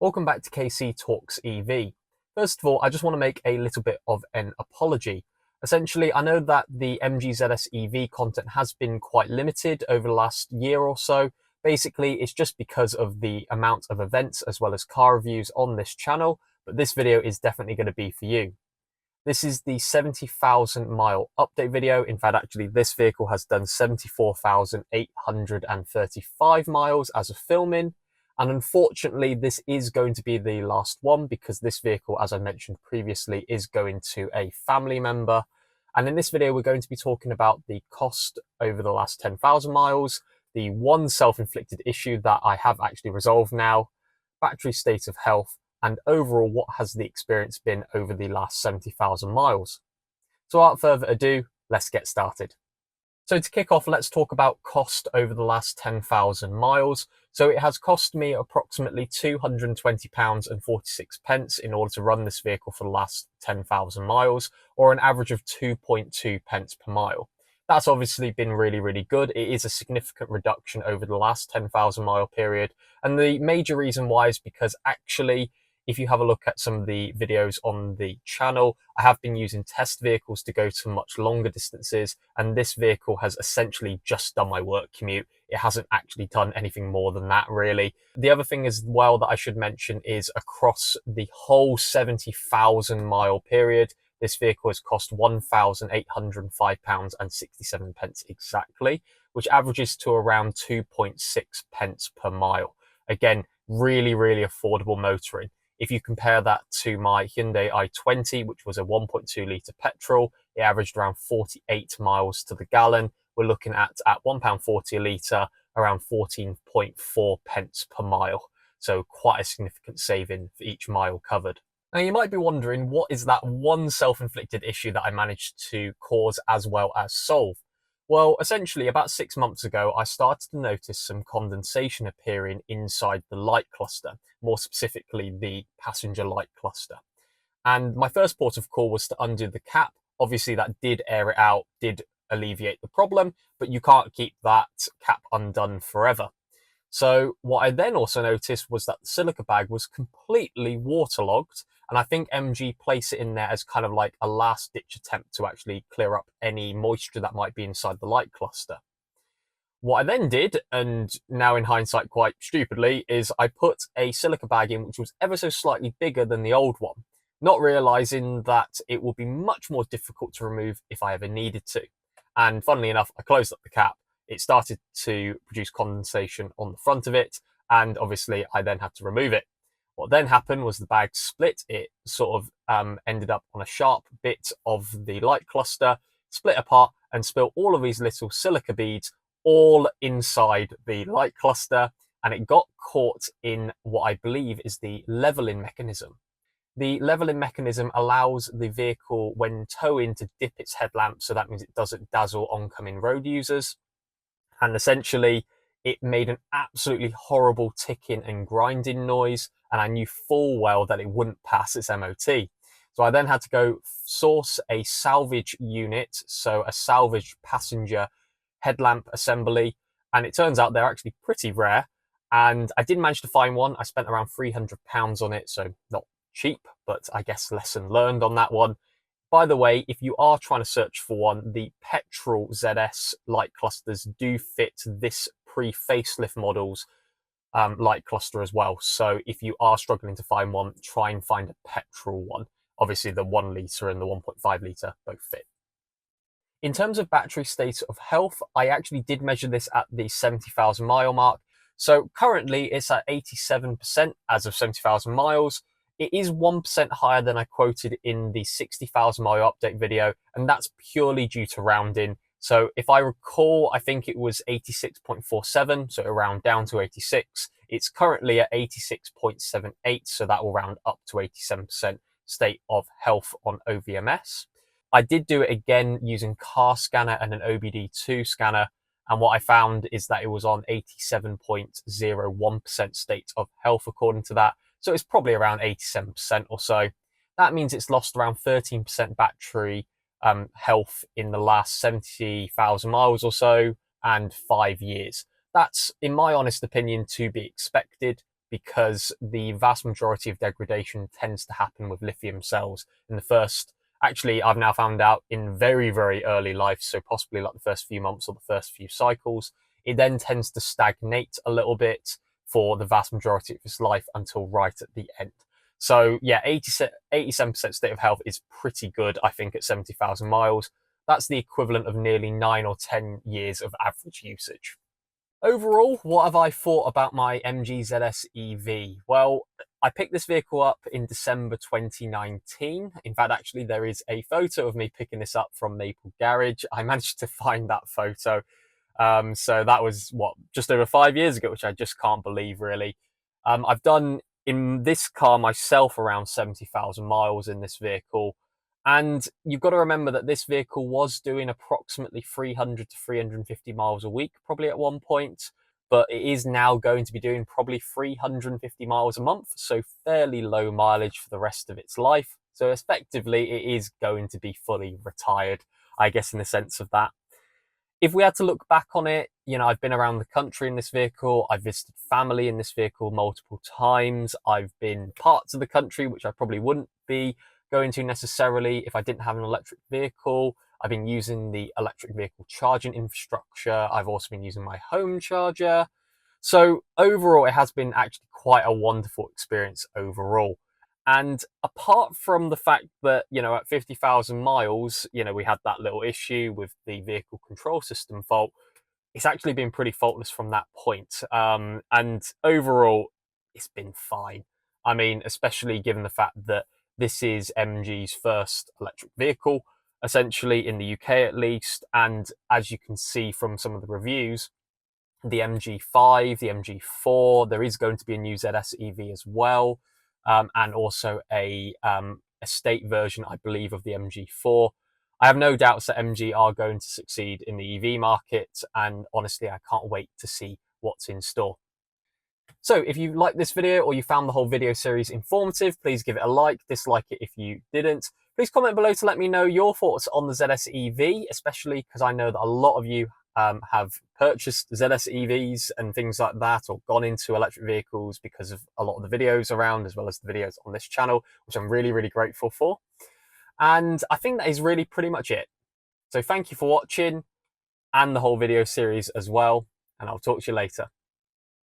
Welcome back to KC Talks EV. First of all, I just want to make a little bit of an apology. Essentially, I know that the MG ZS EV content has been quite limited over the last year or so. Basically, it's just because of the amount of events as well as car reviews on this channel, but this video is definitely going to be for you. This is the 70,000 mile update video. In fact, actually, this vehicle has done 74,835 miles as of filming. And unfortunately, this is going to be the last one because this vehicle, as I mentioned previously, is going to a family member. And in this video, we're going to be talking about the cost over the last 10,000 miles, the one self-inflicted issue that I have actually resolved now, battery state of health, and overall, what has the experience been over the last 70,000 miles? So without further ado, let's get started. So to kick off, let's talk about cost over the last 10,000 miles. So it has cost me approximately £220.46 in order to run this vehicle for the last 10,000 miles, or an average of 2.2 pence per mile. That's obviously been really, really good. It is a significant reduction over the last 10,000 mile period. And the major reason why is because actually, if you have a look at some of the videos on the channel, I have been using test vehicles to go to much longer distances, and this vehicle has essentially just done my work commute. It hasn't actually done anything more than that, really. The other thing as well that I should mention is across the whole 70,000 mile period, this vehicle has cost £1,805.67 exactly, which averages to around 2.6 pence per mile. Again, really, really affordable motoring. If you compare that to my Hyundai i20, which was a 1.2 litre petrol, it averaged around 48 miles to the gallon. We're looking at £1.40 a litre, around 14.4 pence per mile. So quite a significant saving for each mile covered. Now you might be wondering, what is that one self-inflicted issue that I managed to cause as well as solve? Well, essentially, about 6 months ago, I started to notice some condensation appearing inside the light cluster, more specifically the passenger light cluster. And my first port of call was to undo the cap. Obviously, that did air it out, did alleviate the problem, but you can't keep that cap undone forever. So what I then also noticed was that the silica bag was completely waterlogged, and I think MG placed it in there as kind of like a last ditch attempt to actually clear up any moisture that might be inside the light cluster. What I then did, and now in hindsight quite stupidly, is I put a silica bag in which was ever so slightly bigger than the old one, not realizing that it would be much more difficult to remove if I ever needed to. And funnily enough, I closed up the cap. It started to produce condensation on the front of it, and obviously I then had to remove it. What then happened was the bag split. It sort of ended up on a sharp bit of the light cluster, split apart, and spilled all of these little silica beads all inside the light cluster, and it got caught in what I believe is the leveling mechanism. The leveling mechanism allows the vehicle, when towing, to dip its headlamp, so that means it doesn't dazzle oncoming road users. And essentially, it made an absolutely horrible ticking and grinding noise, and I knew full well that it wouldn't pass its MOT. So I then had to go source a salvage unit, so a salvage passenger headlamp assembly, and it turns out they're actually pretty rare, and I did manage to find one. I spent around £300 on it, so not cheap, but I guess lesson learned on that one. By the way, if you are trying to search for one, the petrol ZS light clusters do fit this pre-facelift model's light cluster as well. So if you are struggling to find one, try and find a petrol one. Obviously the 1 litre and the 1.5 litre both fit. In terms of battery state of health, I actually did measure this at the 70,000 mile mark. So currently it's at 87% as of 70,000 miles. It is 1% higher than I quoted in the 60,000 mile update video, and that's purely due to rounding. So if I recall, I think it was 86.47, so around down to 86. It's currently at 86.78, so that will round up to 87% state of health on OVMS. I did do it again using car scanner and an OBD2 scanner, and what I found is that it was on 87.01% state of health according to that. So it's probably around 87% or so. That means it's lost around 13% battery health in the last 70,000 miles or so and 5 years. That's, in my honest opinion, to be expected. because the vast majority of degradation tends to happen with lithium cells in the first, actually, I've now found out, in very, very early life, so possibly like the first few months or the first few cycles. It then tends to stagnate a little bit for the vast majority of its life until right at the end. So yeah, 87% state of health is pretty good, I think, at 70,000 miles. That's the equivalent of nearly 9 or 10 years of average usage. Overall, what have I thought about my MG ZS EV? Well, I picked this vehicle up in December 2019. In fact, actually, there is a photo of me picking this up from Maple Garage. I managed to find that photo. So that was, what, just over 5 years ago, which I just can't believe, really. I've done, in this car myself, around 70,000 miles in this vehicle. And you've got to remember that this vehicle was doing approximately 300 to 350 miles a week, probably at one point, but it is now going to be doing probably 350 miles a month, so fairly low mileage for the rest of its life. So effectively, it is going to be fully retired, I guess, in the sense of that. If we had to look back on it, you know, I've been around the country in this vehicle. I've visited family in this vehicle multiple times. I've been parts of the country which I probably wouldn't be going to necessarily if I didn't have an electric vehicle. I've been using the electric vehicle charging infrastructure. I've also been using my home charger. So overall, it has been actually quite a wonderful experience overall. And apart from the fact that, you know, at 50,000 miles, you know, we had that little issue with the vehicle control system fault, it's actually been pretty faultless from that point. And overall, it's been fine. I mean, especially given the fact that this is MG's first electric vehicle, essentially in the UK at least. And as you can see from some of the reviews, the MG5, the MG4, there is going to be a new ZS EV as well, and also a estate version, I believe, of the MG4. I have no doubts that MG are going to succeed in the EV market, and honestly, I can't wait to see what's in store. So if you liked this video or you found the whole video series informative, please give it a like, dislike it if you didn't. Please comment below to let me know your thoughts on the ZS EV, especially because I know that a lot of you have purchased ZS EVs and things like that, or gone into electric vehicles because of a lot of the videos around, as well as the videos on this channel, which I'm really, really grateful for. And I think that is really pretty much it. So thank you for watching, and the whole video series as well, and I'll talk to you later.